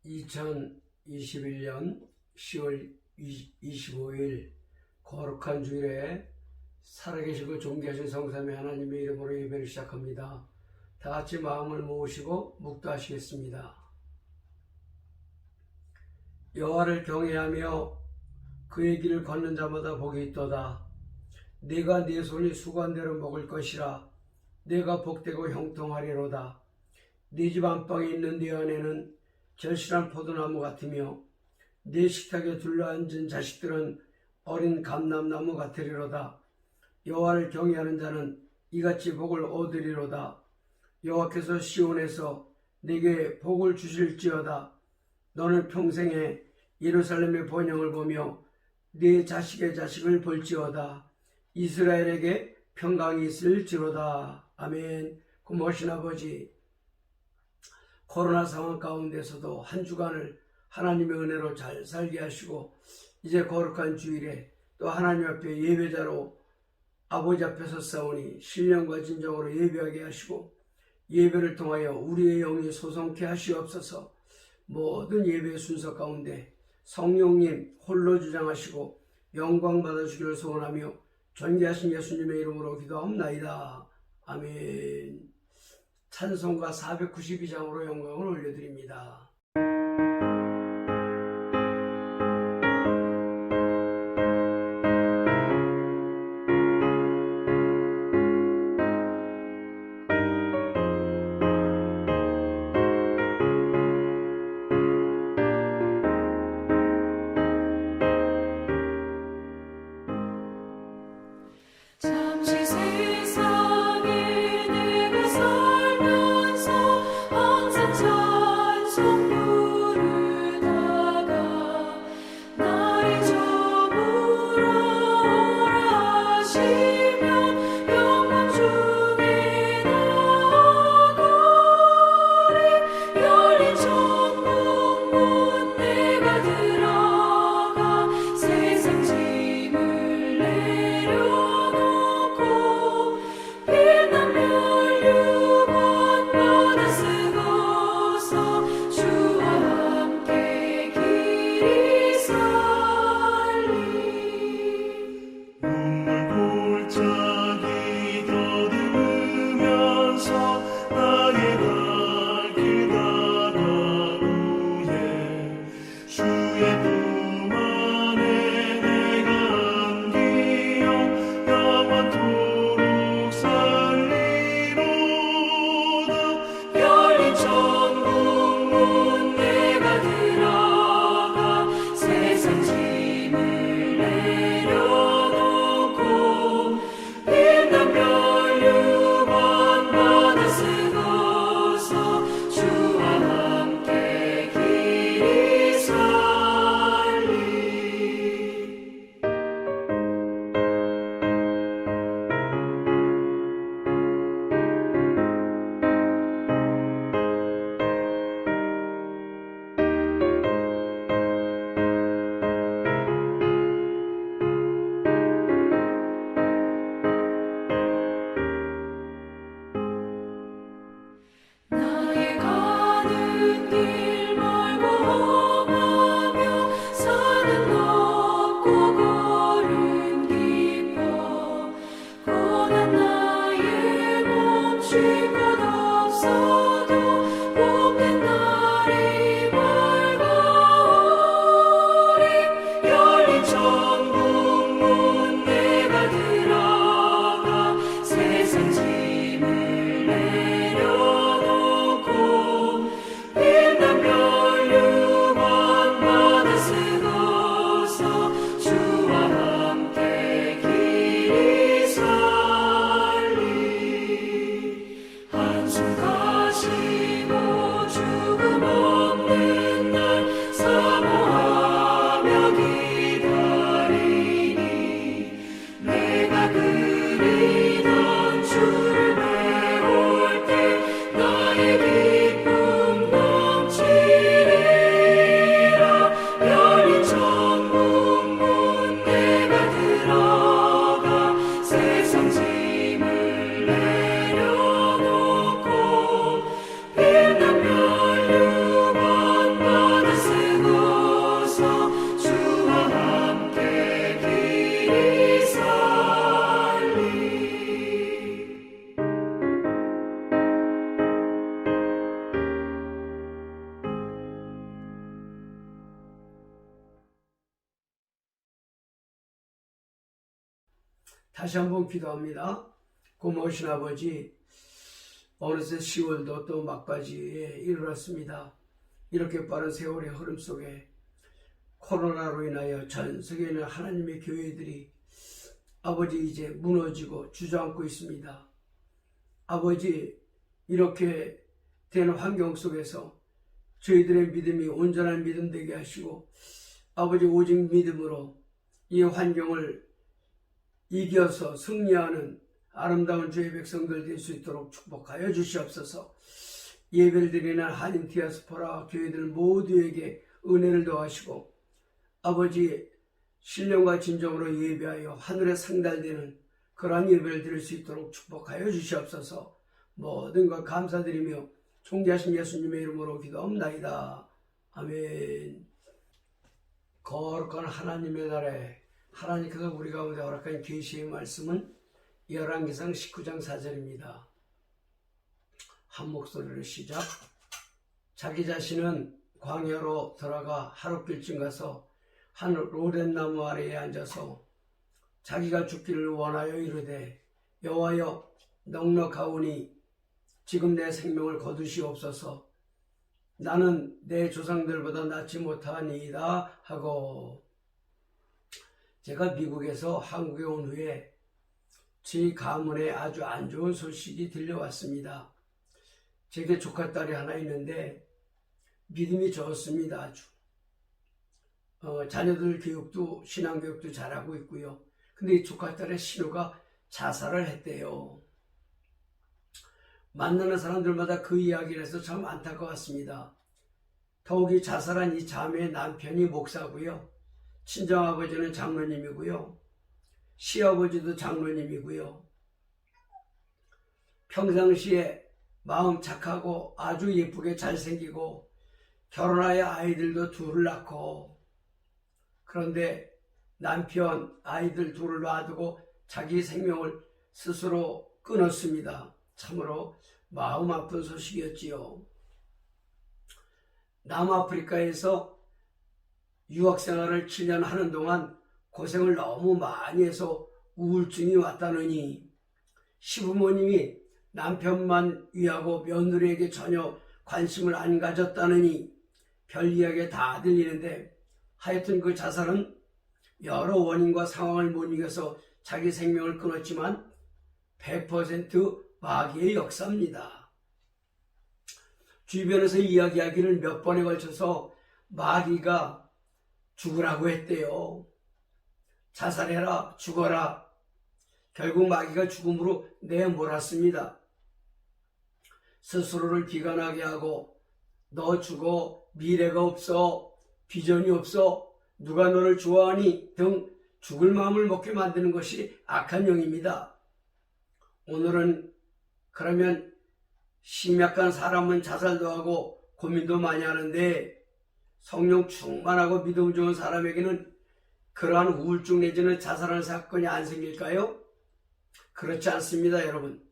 2021년 10월 25일 거룩한 주일에 살아계시고 존귀하신 성삼위 하나님의 이름으로 예배를 시작합니다. 다 같이 마음을 모으시고 묵도하시겠습니다. 여호와를 경외하며 그의 길을 걷는 자마다 복이 있도다. 내가 네 손이 수고한대로 먹을 것이라. 내가 복되고 형통하리로다. 네 집 안방에 있는 네 아내는 절실한 포도나무 같으며 네 식탁에 둘러앉은 자식들은 어린 감람나무 같으리로다. 여호와를 경외하는 자는 이같이 복을 얻으리로다. 여호와께서 시온에서 네게 복을 주실지어다. 너는 평생에 예루살렘의 번영을 보며 네 자식의 자식을 볼지어다. 이스라엘에게 평강이 있을지로다. 아멘. 고마우신 아버지, 코로나 상황 가운데서도 한 주간을 하나님의 은혜로 잘 살게 하시고 이제 거룩한 주일에 또 하나님 앞에 예배자로 아버지 앞에서 싸우니 신령과 진정으로 예배하게 하시고 예배를 통하여 우리의 영이 소성케 하시옵소서. 모든 예배 순서 가운데 성령님 홀로 주장하시고 영광 받아주기를 소원하며 존귀하신 예수님의 이름으로 기도합나이다. 아멘. 찬송가 492장으로 영광을 올려드립니다. 잠시 세상에 내가 살면서 항상 찬송 부르리. 다시 한번 기도합니다. 고마우신 아버지, 어느새 10월도 또 막바지에 이르렀습니다. 이렇게 빠른 세월의 흐름 속에 코로나로 인하여 전 세계에 있는 하나님의 교회들이 아버지 이제 무너지고 주저앉고 있습니다. 아버지, 이렇게 된 환경 속에서 저희들의 믿음이 온전한 믿음 되게 하시고 아버지 오직 믿음으로 이 환경을 이겨서 승리하는 아름다운 주의 백성들 될 수 있도록 축복하여 주시옵소서. 예배를 드리는 한인 디아스포라 교회들 모두에게 은혜를 더하시고 아버지 신령과 진정으로 예배하여 하늘에 상달되는 그러한 예배를 드릴 수 있도록 축복하여 주시옵소서. 모든 것 감사드리며 존귀하신 예수님의 이름으로 기도합나이다. 아멘. 거룩한 하나님의 나라에 하나님께서 우리 가운데 허락한 계시의 말씀은 열왕기상 19장 4절입니다. 한 목소리로 시작. 자기 자신은 광야로 들어가 하룻길쯤 가서 한 로렌나무 아래에 앉아서 자기가 죽기를 원하여 이르되 여호와여 넉넉하오니 지금 내 생명을 거두시옵소서. 나는 내 조상들보다 낫지 못하니이다 하고. 제가 미국에서 한국에 온 후에 제 가문에 아주 안 좋은 소식이 들려왔습니다. 제게 조카딸이 하나 있는데 믿음이 좋습니다. 아주 자녀들 교육도 신앙교육도 잘하고 있고요. 근데 이 조카딸의 신우가 자살을 했대요. 만나는 사람들마다 그 이야기를 해서 참 안타까웠습니다. 더욱이 자살한 이 자매의 남편이 목사고요. 친정아버지는 장로님이고요. 시아버지도 장로님이고요. 평상시에 마음 착하고 아주 예쁘게 잘생기고 결혼하여 아이들도 둘을 낳고, 그런데 남편 아이들 둘을 놔두고 자기 생명을 스스로 끊었습니다. 참으로 마음 아픈 소식이었지요. 남아프리카에서 유학생활을 7년 하는 동안 고생을 너무 많이 해서 우울증이 왔다느니 시부모님이 남편만 위하고 며느리에게 전혀 관심을 안 가졌다느니 별 이야기가 다 들리는데, 하여튼 그 자살은 여러 원인과 상황을 못 이겨서 자기 생명을 끊었지만 100% 마귀의 역사입니다. 주변에서 이야기하기를 몇 번에 걸쳐서 마귀가 죽으라고 했대요. 자살해라, 죽어라. 결국 마귀가 죽음으로 내몰았습니다. 스스로를 비관하게 하고 너 죽어, 미래가 없어, 비전이 없어, 누가 너를 좋아하니 등 죽을 마음을 먹게 만드는 것이 악한 영입니다. 오늘은 그러면 심약한 사람은 자살도 하고 고민도 많이 하는데 성령 충만하고 믿음 좋은 사람에게는 그러한 우울증 내지는 자살하는 사건이 안 생길까요? 그렇지 않습니다, 여러분.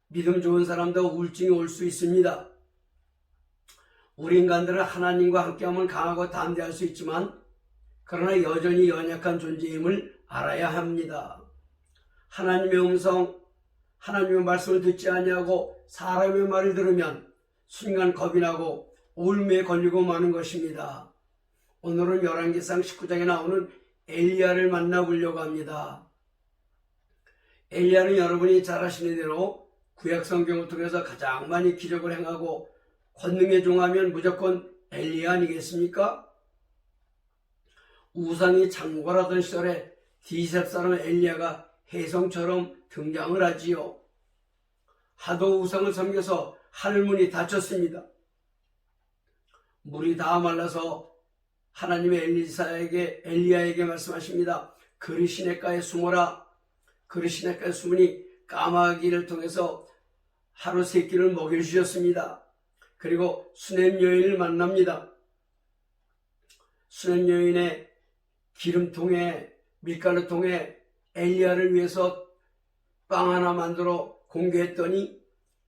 믿음 좋은 사람도 우울증이 올 수 있습니다. 우리 인간들은 하나님과 함께하면 강하고 담대할 수 있지만 그러나 여전히 연약한 존재임을 알아야 합니다. 하나님의 음성, 하나님의 말씀을 듣지 아니하고 사람의 말을 들으면 순간 겁이 나고 울매에 걸리고 마는 것입니다. 오늘은 열왕기상 19장에 나오는 엘리야를 만나보려고 합니다. 엘리야는 여러분이 잘 아시는 대로 구약 성경을 통해서 가장 많이 기적을 행하고 권능에 종하면 무조건 엘리야 아니겠습니까? 우상이 장구하던 시절에 디셉 사람 엘리야가 혜성처럼 등장을 하지요. 하도 우상을 섬겨서 하늘문이 닫혔습니다. 물이 다 말라서 하나님의 엘리야에게 말씀하십니다. 그리 시냇가에 숨어라. 그리 시냇가에 숨으니 까마귀를 통해서 하루 세 끼를 먹여주셨습니다. 그리고 수넴 여인을 만납니다. 수넴 여인의 기름통에 밀가루통에 엘리야를 위해서 빵 하나 만들어 공개했더니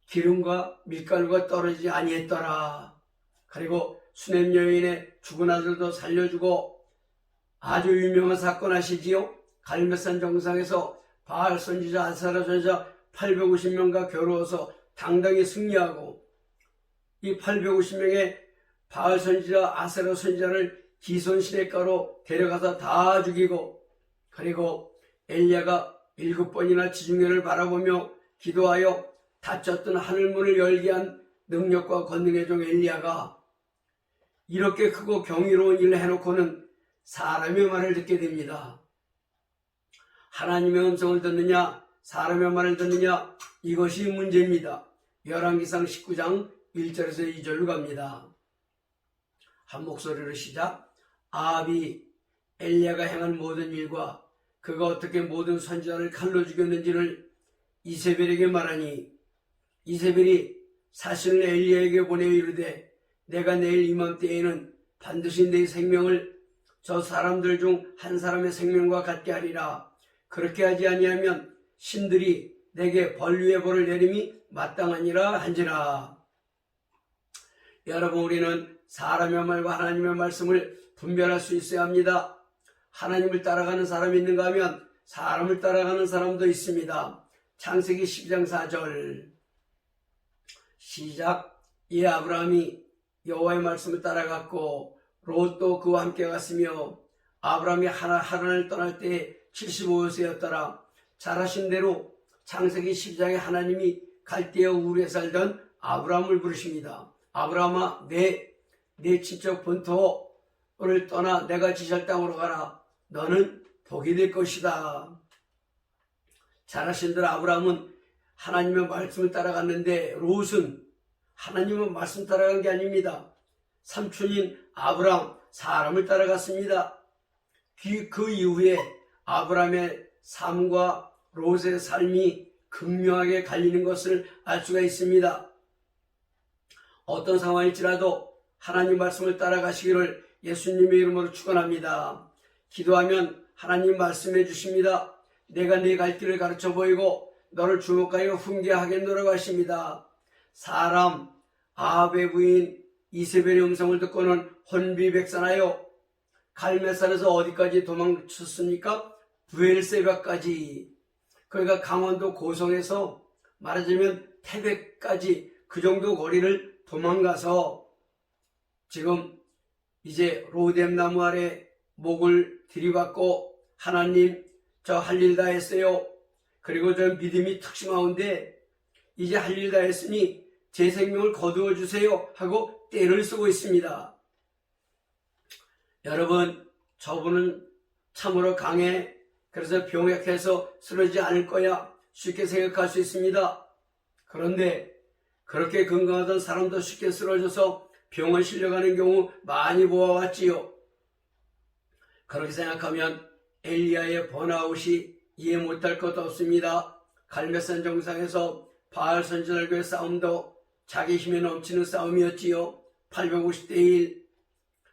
기름과 밀가루가 떨어지지 아니했더라. 그리고 수넴 여인의 죽은 아들도 살려주고, 아주 유명한 사건 아시지요? 갈멜산 정상에서 바알 선지자 아사랴 선지자 850명과 겨루어서 당당히 승리하고, 이 850명의 바알 선지자 아사랴 선지자를 기손 시냇가로 데려가서 다 죽이고, 그리고 엘리야가 7번이나 지중해를 바라보며 기도하여 닫혔던 하늘문을 열게 한 능력과 권능의 종 엘리야가 이렇게 크고 경이로운 일을 해놓고는 사람의 말을 듣게 됩니다. 하나님의 음성을 듣느냐 사람의 말을 듣느냐, 이것이 문제입니다. 열왕기상 19장 1절에서 2절로 갑니다. 한 목소리로 시작. 아합이 엘리야가 행한 모든 일과 그가 어떻게 모든 선지자를 칼로 죽였는지를 이세벨에게 말하니, 이세벨이 사신을 엘리야에게 보내어 이르되 내가 내일 이맘때에는 반드시 내 생명을 저 사람들 중 한 사람의 생명과 같게 하리라. 그렇게 하지 아니하면 신들이 내게 벌 위에 벌을 내림이 마땅하니라 한지라. 여러분, 우리는 사람의 말과 하나님의 말씀을 분별할 수 있어야 합니다. 하나님을 따라가는 사람이 있는가 하면 사람을 따라가는 사람도 있습니다. 창세기 12장 4절 시작. 이 아브라함이 여호와의 말씀을 따라갔고 롯도 그와 함께 갔으며 아브라함이 하란을 떠날 때 75세였더라. 잘하신 대로 창세기 12장에 하나님이 갈대아 우르에 살던 아브라함을 부르십니다. 아브라함아, 내 친척 본토를 떠나 내가 지시할 땅으로 가라. 너는 복이 될 것이다. 잘하신 대로 아브라함은 하나님의 말씀을 따라갔는데 롯은 하나님의 말씀 따라간 게 아닙니다. 삼촌인 아브라함 사람을 따라갔습니다. 그 이후에 아브라함의 삶과 롯의 삶이 극명하게 갈리는 것을 알 수가 있습니다. 어떤 상황일지라도 하나님 말씀을 따라가시기를 예수님의 이름으로 축원합니다. 기도하면 하나님 말씀해 주십니다. 내가 네 갈 길을 가르쳐 보이고 너를 주목하여 훈계하겠노라고 하십니다. 사람 아합의 부인 이세벨의 음성을 듣고는 혼비백산하여 갈멜산에서 어디까지 도망쳤습니까? 부엘세바까지. 그러니까 강원도 고성에서 말하자면 태백까지 그 정도 거리를 도망가서 지금 이제 로뎀나무 아래 목을 들이받고 하나님 저 할 일 다 했어요. 그리고 저 믿음이 특심하운데 이제 할 일 다 했으니 제 생명을 거두어 주세요 하고 떼를 쓰고 있습니다. 여러분, 저분은 참으로 강해. 그래서 병약해서 쓰러지지 않을 거야 쉽게 생각할 수 있습니다. 그런데 그렇게 건강하던 사람도 쉽게 쓰러져서 병원 실려가는 경우 많이 보아왔지요. 그렇게 생각하면 엘리야의 번아웃이 이해 못할 것도 없습니다. 갈멜산 정상에서 바알 선지자들과의 싸움도 자기 힘에 넘치는 싸움이었지요. 850대 1.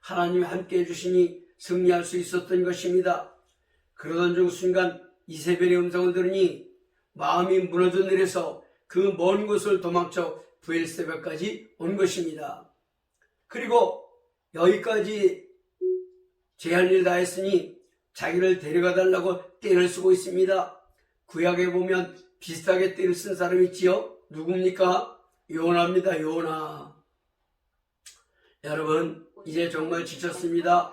하나님이 함께 해주시니 승리할 수 있었던 것입니다. 그러던 중 순간 이세벨의 음성을 들으니 마음이 무너져 내려서 그 먼 곳을 도망쳐 부엘세바까지 온 것입니다. 그리고 여기까지 제 할 일 다 했으니 자기를 데려가 달라고 떼를 쓰고 있습니다. 구약에 보면 비슷하게 떼를 쓴 사람이 있지요. 누굽니까? 요나입니다. 요나. 여러분, 이제 정말 지쳤습니다.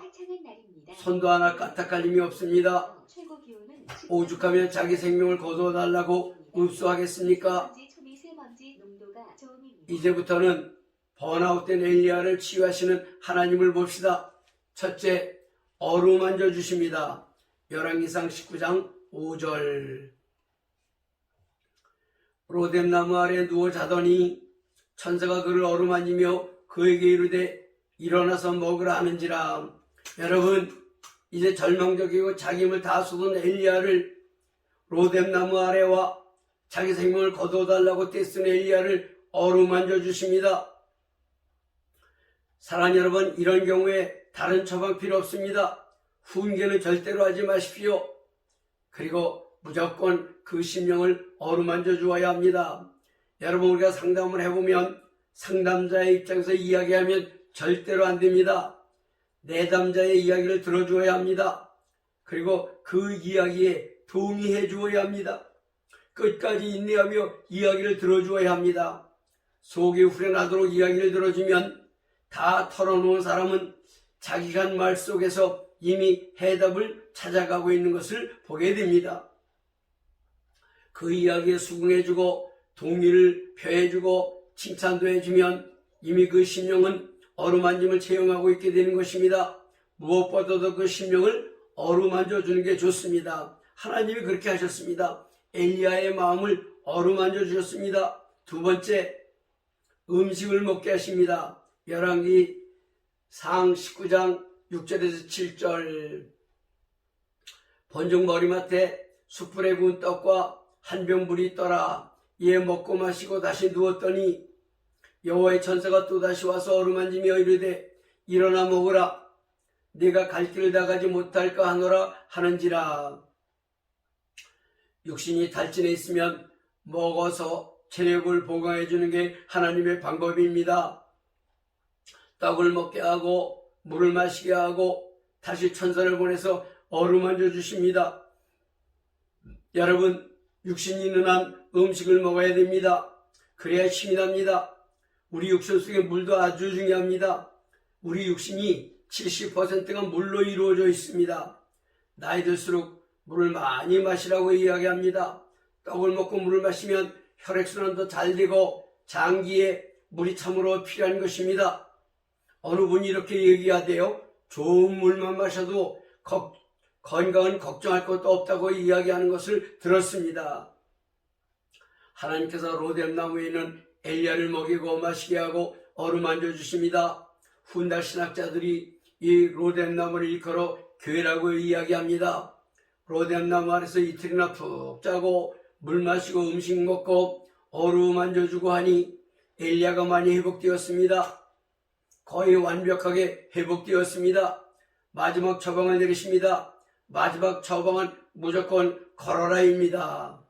손도 하나 까딱할림이 없습니다. 오죽하면 자기 생명을 거두어달라고 읍소하겠습니까? 이제부터는 번아웃된 엘리야를 치유하시는 하나님을 봅시다. 첫째, 어루만져 주십니다. 열왕기상 19장 5절. 로뎀나무 아래 누워 자더니 천사가 그를 어루만지며 그에게 이르되 일어나서 먹으라 하는지라. 여러분, 이제 절망적이고 자기 힘을 다 쏟은 엘리야를 로뎀나무 아래와 자기 생명을 거두어달라고 떼쓴 엘리야를 어루만져 주십니다. 사랑하는 여러분, 이런 경우에 다른 처방 필요 없습니다. 훈계는 절대로 하지 마십시오. 그리고 무조건 그 심령을 어루만져 주어야 합니다. 여러분, 우리가 상담을 해보면 상담자의 입장에서 이야기하면 절대로 안 됩니다. 내담자의 이야기를 들어주어야 합니다. 그리고 그 이야기에 동의해 주어야 합니다. 끝까지 인내하며 이야기를 들어주어야 합니다. 속이 후련하도록 이야기를 들어주면 다 털어놓은 사람은 자기가 한 말 속에서 이미 해답을 찾아가고 있는 것을 보게 됩니다. 그 이야기에 수긍해주고 동의를 표해주고 칭찬도 해주면 이미 그 심령은 어루만짐을 체험하고 있게 되는 것입니다. 무엇보다도 그 심령을 어루만져 주는 게 좋습니다. 하나님이 그렇게 하셨습니다. 엘리야의 마음을 어루만져 주셨습니다. 두 번째, 음식을 먹게 하십니다. 열왕기 상 19장 6절에서 7절. 번중 머리맡에 숯불에 구운 떡과 한 병 물이 있더라. 이에 먹고 마시고 다시 누웠더니 여호와의 천사가 또다시 와서 어루만지며 이르되 일어나 먹으라. 네가 갈 길을 다 가지 못할까 하노라 하는지라. 육신이 탈진해 있으면 먹어서 체력을 보강해 주는 게 하나님의 방법입니다. 떡을 먹게 하고 물을 마시게 하고 다시 천사를 보내서 어루만져 주십니다. 여러분, 육신이 있는 한 음식을 먹어야 됩니다. 그래야 힘이 납니다. 우리 육신 속에 물도 아주 중요합니다. 우리 육신이 70%가 물로 이루어져 있습니다. 나이 들수록 물을 많이 마시라고 이야기합니다. 떡을 먹고 물을 마시면 혈액순환도 잘 되고 장기에 물이 참으로 필요한 것입니다. 어느 분이 이렇게 얘기하대요. 좋은 물만 마셔도 건강은 걱정할 것도 없다고 이야기하는 것을 들었습니다. 하나님께서 로뎀나무에 있는 엘리야를 먹이고 마시게 하고 어루만져 주십니다. 훗날 신학자들이 이 로뎀나무를 일컬어 교회라고 이야기합니다. 로뎀나무 아래서 이틀이나 푹 자고 물 마시고 음식 먹고 어루만져주고 하니 엘리야가 많이 회복되었습니다. 거의 완벽하게 회복되었습니다. 마지막 처방을 내리십니다. 마지막 처방은 무조건 걸어라입니다.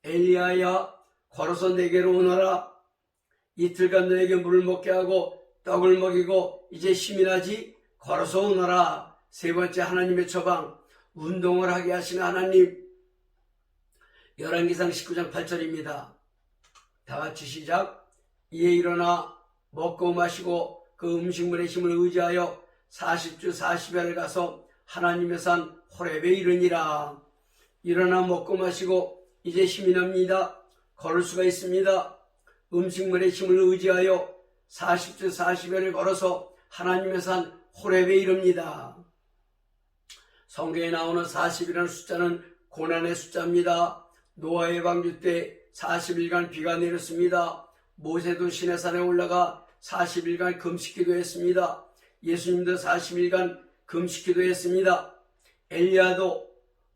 엘리야야, 걸어서 내게로 오너라. 이틀간 너에게 물을 먹게 하고 떡을 먹이고 이제 힘이 나지? 걸어서 오너라. 세 번째 하나님의 처방, 운동을 하게 하시는 하나님. 열왕기상 19장 8절입니다. 다 같이 시작. 이에 일어나 먹고 마시고 그 음식물의 힘을 의지하여 40주 40야를 가서 하나님의 산 호렙에 이르니라. 일어나 먹고 마시고 이제 힘이 납니다. 걸을 수가 있습니다. 음식물의 힘을 의지하여 40주 40야를 걸어서 하나님의 산 호렙에 이릅니다. 성경에 나오는 40이라는 숫자는 고난의 숫자입니다. 노아의 방주 때 40일간 비가 내렸습니다. 모세도 시내산에 올라가 40일간 금식기도 했습니다. 예수님도 40일간 금식기도 했습니다. 엘리야도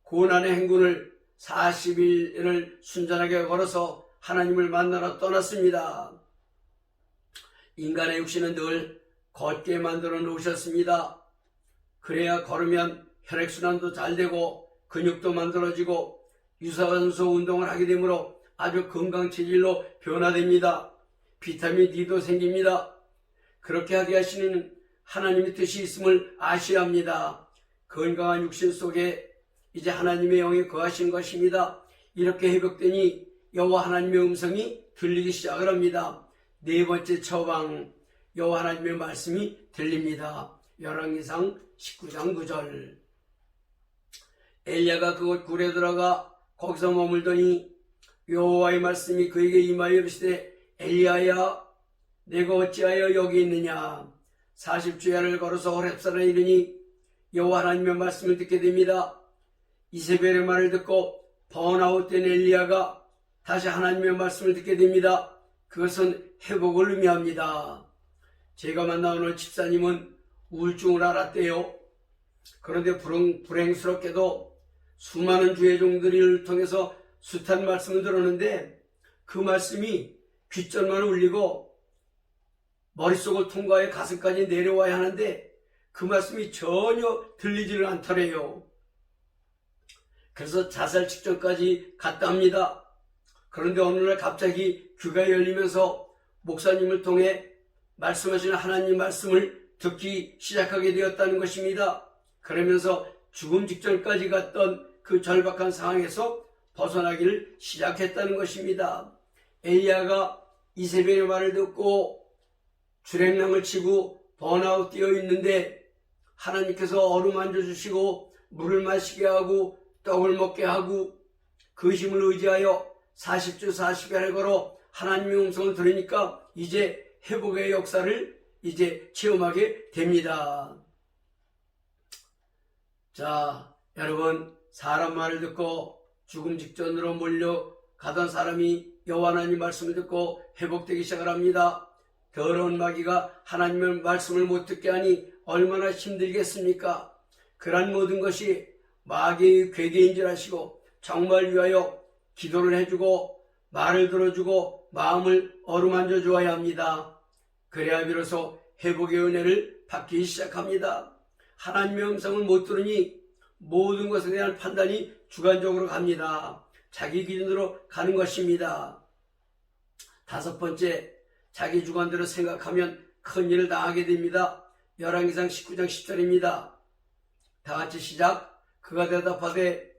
고난의 행군을 40일을 순전하게 걸어서 하나님을 만나러 떠났습니다. 인간의 육신은 늘 걷게 만들어 놓으셨습니다. 그래야 걸으면 혈액순환도 잘 되고 근육도 만들어지고 유산소 운동을 하게 되므로 아주 건강 체질로 변화됩니다. 비타민 D도 생깁니다. 그렇게 하게 하시는 하나님의 뜻이 있음을 아셔야 합니다. 건강한 육신 속에 이제 하나님의 영이 거하시는 것입니다. 이렇게 회복되니 여호와 하나님의 음성이 들리기 시작을 합니다. 네 번째 처방, 여호와 하나님의 말씀이 들립니다. 열왕기상 19장 9절. 엘리야가 그곳 굴에 들어가 거기서 머물더니 여호와의 말씀이 그에게 임하여 이르시되 엘리야야, 내가 어찌하여 여기 있느냐. 40주야를 걸어서 호렙산에 이르니 여호와 하나님의 말씀을 듣게 됩니다. 이세벨의 말을 듣고 번아웃된 엘리야가 다시 하나님의 말씀을 듣게 됩니다. 그것은 회복을 의미합니다. 제가 만난 오늘 집사님은 우울증을 앓았대요. 그런데 불행스럽게도 수많은 주의 종들을 통해서 숱한 말씀을 들었는데 그 말씀이 귓절만 울리고 머릿속을 통과해 가슴까지 내려와야 하는데 그 말씀이 전혀 들리지를 않더래요. 그래서 자살 직전까지 갔다 합니다. 그런데 어느 날 갑자기 귀가 열리면서 목사님을 통해 말씀하시는 하나님 말씀을 듣기 시작하게 되었다는 것입니다. 그러면서 죽음 직전까지 갔던 그 절박한 상황에서 벗어나기를 시작했다는 것입니다. 엘리야가 이세벨의 말을 듣고 주랭랑을 치고 번아웃 되어 있는데 하나님께서 어루만져 주시고 물을 마시게 하고 떡을 먹게 하고 그 힘을 의지하여 40주 40일을 걸어 하나님의 음성을 들으니까 이제 회복의 역사를 이제 체험하게 됩니다. 자, 여러분, 사람 말을 듣고 죽음 직전으로 몰려가던 사람이 여호와 하나님 말씀을 듣고 회복되기 시작을 합니다. 더러운 마귀가 하나님의 말씀을 못 듣게 하니 얼마나 힘들겠습니까? 그런 모든 것이 마귀의 괴계인 줄 아시고 정말 위하여 기도를 해주고 말을 들어주고 마음을 어루만져 주어야 합니다. 그래야 비로소 회복의 은혜를 받기 시작합니다. 하나님의 음성을 못 들으니 모든 것에 대한 판단이 주관적으로 갑니다. 자기 기준으로 가는 것입니다. 다섯 번째, 자기 주관대로 생각하면 큰일을 당하게 됩니다. 열왕기상 19장 10절입니다. 다 같이 시작. 그가 대답하되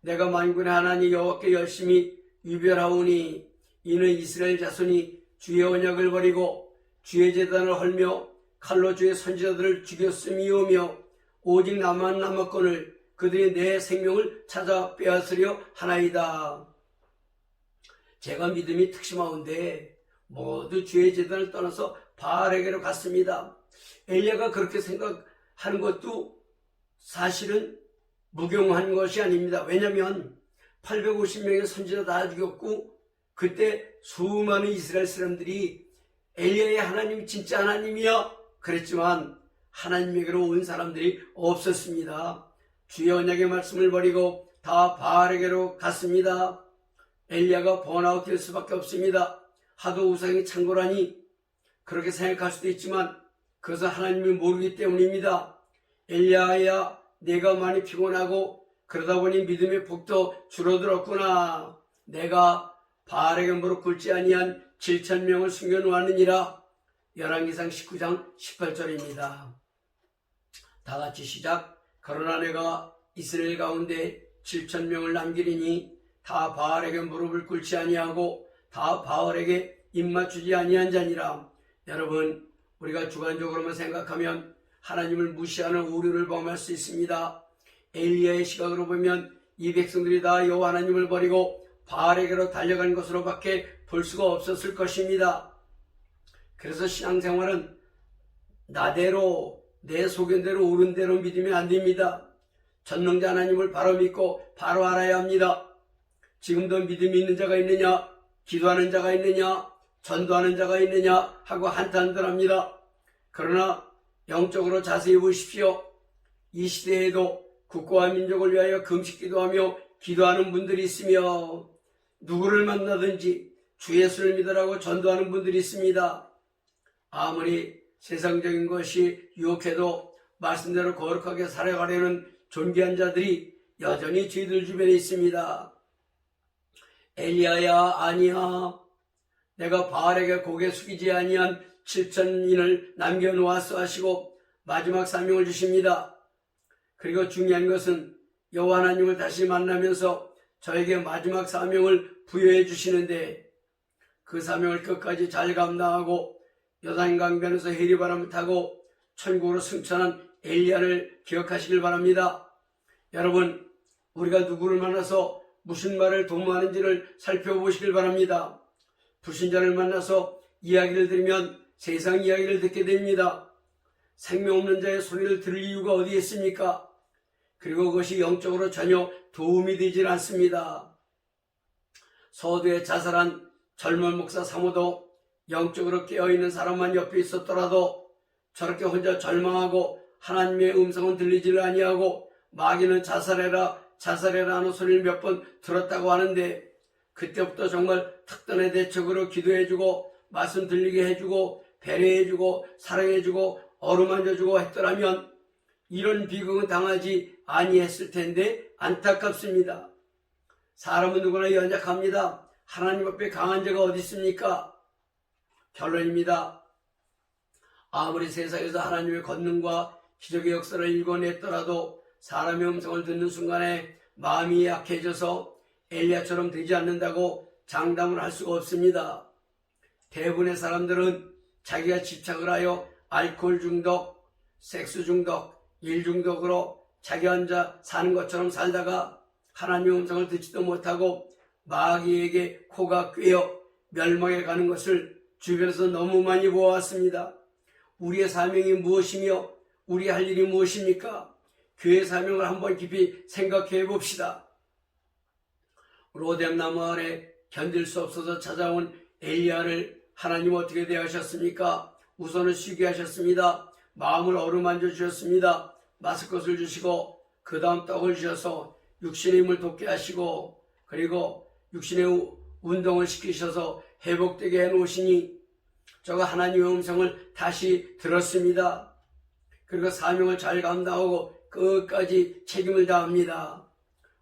내가 만군의 하나님 여호와께 열심히 유별하오니 이는 이스라엘 자손이 주의 언약을 버리고 주의 제단을 헐며 칼로 주의 선지자들을 죽였음이오며 오직 나만 남았거늘 그들이 내 생명을 찾아 빼앗으려 하나이다. 제가 믿음이 특심하온데 모두 주의 제단을 떠나서 바알에게로 갔습니다. 엘리야가 그렇게 생각하는 것도 사실은 무경한 것이 아닙니다. 왜냐하면 850명의 선지자 다 죽였고 그때 수많은 이스라엘 사람들이 엘리야의 하나님이 진짜 하나님이야 그랬지만 하나님에게로 온 사람들이 없었습니다. 주의 언약의 말씀을 버리고 다 바알에게로 갔습니다. 엘리야가 번아웃 될 수밖에 없습니다. 하도 우상이 창궐하니 그렇게 생각할 수도 있지만 그것은 하나님이 모르기 때문입니다. 엘리야야 내가 많이 피곤하고 그러다 보니 믿음의 폭도 줄어들었구나. 내가 바알에게 무릎 꿇지 아니한 7,000명을 숨겨놓았느니라. 열왕기상 19장 18절입니다. 다 같이 시작. 그러나 내가 이스라엘 가운데 7,000명을 남기리니 다 바알에게 무릎을 꿇지 아니하고 다 바알에게 입맞추지 아니한 자니라. 여러분, 우리가 주관적으로만 생각하면 하나님을 무시하는 오류를 범할 수 있습니다. 엘리야의 시각으로 보면 이 백성들이 다 여호와 하나님을 버리고 바알에게로 달려간 것으로밖에 볼 수가 없었을 것입니다. 그래서 신앙생활은 나대로 내 소견대로 옳은 대로 믿으면 안 됩니다. 전능자 하나님을 바로 믿고 바로 알아야 합니다. 지금도 믿음이 있는 자가 있느냐, 기도하는 자가 있느냐, 전도하는 자가 있느냐 하고 한탄들 합니다. 그러나 영적으로 자세히 보십시오. 이 시대에도 국가와 민족을 위하여 금식기도하며 기도하는 분들이 있으며 누구를 만나든지 주 예수를 믿으라고 전도하는 분들이 있습니다. 아무리 세상적인 것이 유혹해도 말씀대로 거룩하게 살아가려는 존귀한 자들이 여전히 저희들 주변에 있습니다. 엘리야야 아니야. 내가 바알에게 고개 숙이지 아니한 7,000인을 남겨놓았어 하시고 마지막 사명을 주십니다. 그리고 중요한 것은 여호와 하나님을 다시 만나면서 저에게 마지막 사명을 부여해 주시는데 그 사명을 끝까지 잘 감당하고 요단강변에서 해리바람을 타고 천국으로 승천한 엘리야를 기억하시길 바랍니다. 여러분, 우리가 누구를 만나서 무슨 말을 도모하는지를 살펴보시길 바랍니다. 불신자를 만나서 이야기를 들으면 세상 이야기를 듣게 됩니다. 생명 없는 자의 소리를 들을 이유가 어디에 있습니까? 그리고 그것이 영적으로 전혀 도움이 되질 않습니다. 서두에 자살한 젊은 목사 사모도 영적으로 깨어있는 사람만 옆에 있었더라도 저렇게 혼자 절망하고 하나님의 음성은 들리지를 아니하고 마귀는 자살해라 자살해라 하는 소리를 몇 번 들었다고 하는데 그때부터 정말 특단의 대책으로 기도해주고 말씀 들리게 해주고 배려해주고 사랑해주고 어루만져주고 했더라면 이런 비극은 당하지 아니했을 텐데 안타깝습니다. 사람은 누구나 연약합니다. 하나님 앞에 강한 자가 어디 있습니까? 결론입니다. 아무리 세상에서 하나님의 권능과 기적의 역사를 일궈냈더라도 사람의 음성을 듣는 순간에 마음이 약해져서 엘리야처럼 되지 않는다고 장담을 할 수가 없습니다. 대부분의 사람들은 자기가 집착을 하여 알코올 중독, 섹스 중독, 일 중독으로 자기 혼자 사는 것처럼 살다가 하나님의 음성을 듣지도 못하고 마귀에게 코가 꿰어 멸망해 가는 것을 주변에서 너무 많이 보아왔습니다. 우리의 사명이 무엇이며 우리 할 일이 무엇입니까? 교회 사명을 한번 깊이 생각해 봅시다. 로뎀나무 아래 견딜 수 없어서 찾아온 엘리야를 하나님 어떻게 대하셨습니까? 우선은 쉬게 하셨습니다. 마음을 어루만져 주셨습니다. 마실 것을 주시고 그 다음 떡을 주셔서 육신의 힘을 돋게 하시고 그리고 육신의 운동을 시키셔서 회복되게 해놓으시니 저가 하나님의 음성을 다시 들었습니다. 그리고 사명을 잘 감당하고 끝까지 책임을 다합니다.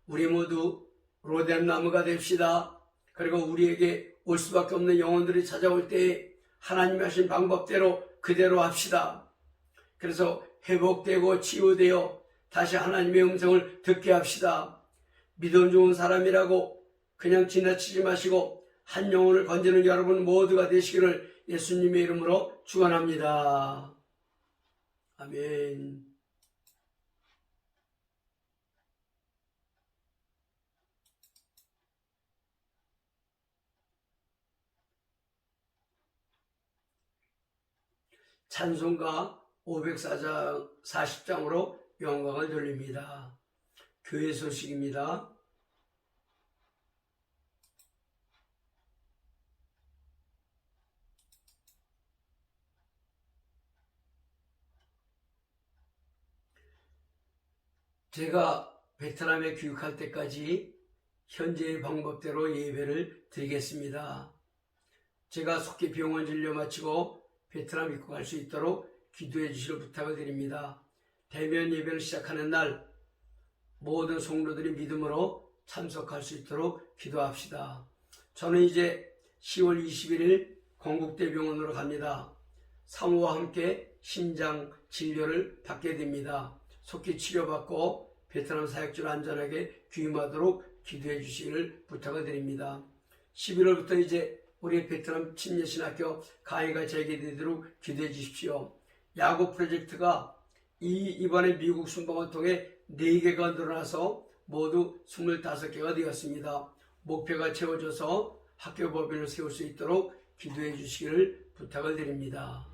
우리 모두 로뎀나무가 됩시다. 그리고 우리에게 올 수밖에 없는 영혼들이 찾아올 때에 하나님이 하신 방법대로 그대로 합시다. 그래서 회복되고 치유되어 다시 하나님의 음성을 듣게 합시다. 믿음 좋은 사람이라고 그냥 지나치지 마시고 한 영혼을 건지는 여러분 모두가 되시기를 예수님의 이름으로 축원합니다. 아멘. 찬송가 540장으로 영광을 돌립니다. 교회 소식입니다. 제가 베트남에 귀국할 때까지 현재의 방법대로 예배를 드리겠습니다. 제가 속히 병원 진료 마치고 베트남 입국할 수 있도록 기도해 주시길 부탁을 드립니다. 대면 예배를 시작하는 날 모든 성도들이 믿음으로 참석할 수 있도록 기도합시다. 저는 이제 10월 21일 건국대병원으로 갑니다. 사모와 함께 심장 진료를 받게 됩니다. 속히 치료받고 베트남 사역지로 안전하게 귀임하도록 기도해 주시기를 부탁을 드립니다. 11월부터 이제 우리 베트남 침례신학교 강의가 재개되도록 기도해 주십시오. 야구 프로젝트가 이번에 미국 순방을 통해 4개가 늘어나서 모두 25개가 되었습니다. 목표가 채워져서 학교 법인을 세울 수 있도록 기도해 주시기를 부탁을 드립니다.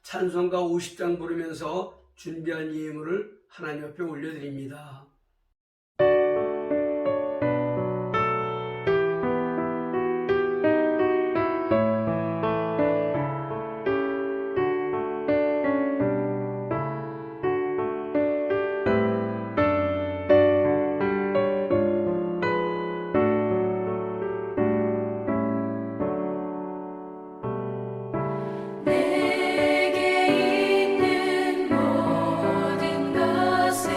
찬송가 50장 부르면서 준비한 예물을 하나님 앞에 올려드립니다. 내게 있는 모든 것을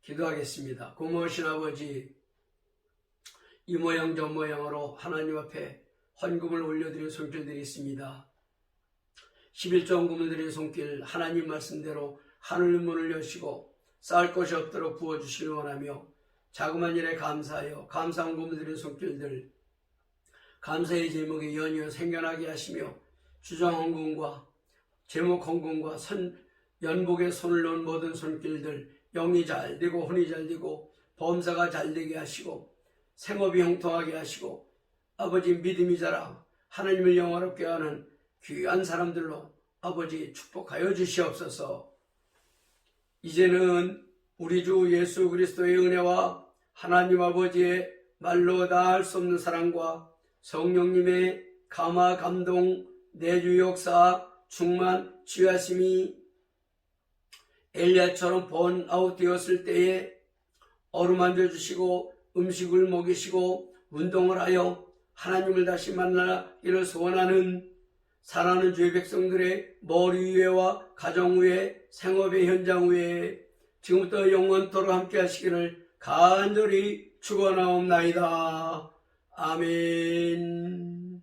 기도하겠습니다. 고마우신 아버지, 이 모양 저 모양으로 하나님 앞에 헌금을 올려드린 손길들이 있습니다. 11조 헌금을 드린 손길 하나님 말씀대로 하늘 문을 여시고 쌓을 것이 없도록 부어주시길 원하며, 자그만 일에 감사하여 감사 헌금을 드린 손길들 감사의 제목에 연이어 생겨나게 하시며, 주장 헌금과 제목 헌금과 연복에 손을 넣은 모든 손길들 영이 잘 되고 혼이 잘 되고 범사가 잘 되게 하시고 생업이 형통하게 하시고, 아버지 믿음이 자라 하나님을 영화롭게 하는 귀한 사람들로 아버지 축복하여 주시옵소서. 이제는 우리 주 예수 그리스도의 은혜와 하나님 아버지의 말로 다 할 수 없는 사랑과 성령님의 감화 감동 내주 역사 충만 지하심이 엘리야처럼 번아웃 되었을 때에 어루만져 주시고 음식을 먹이시고 운동을 하여 하나님을 다시 만나기를 소원하는 사랑하는 주의 백성들의 머리 위에와 가정 위에 생업의 현장 위에 지금부터 영원토록 함께 하시기를 간절히 축원하옵나이다. 아멘.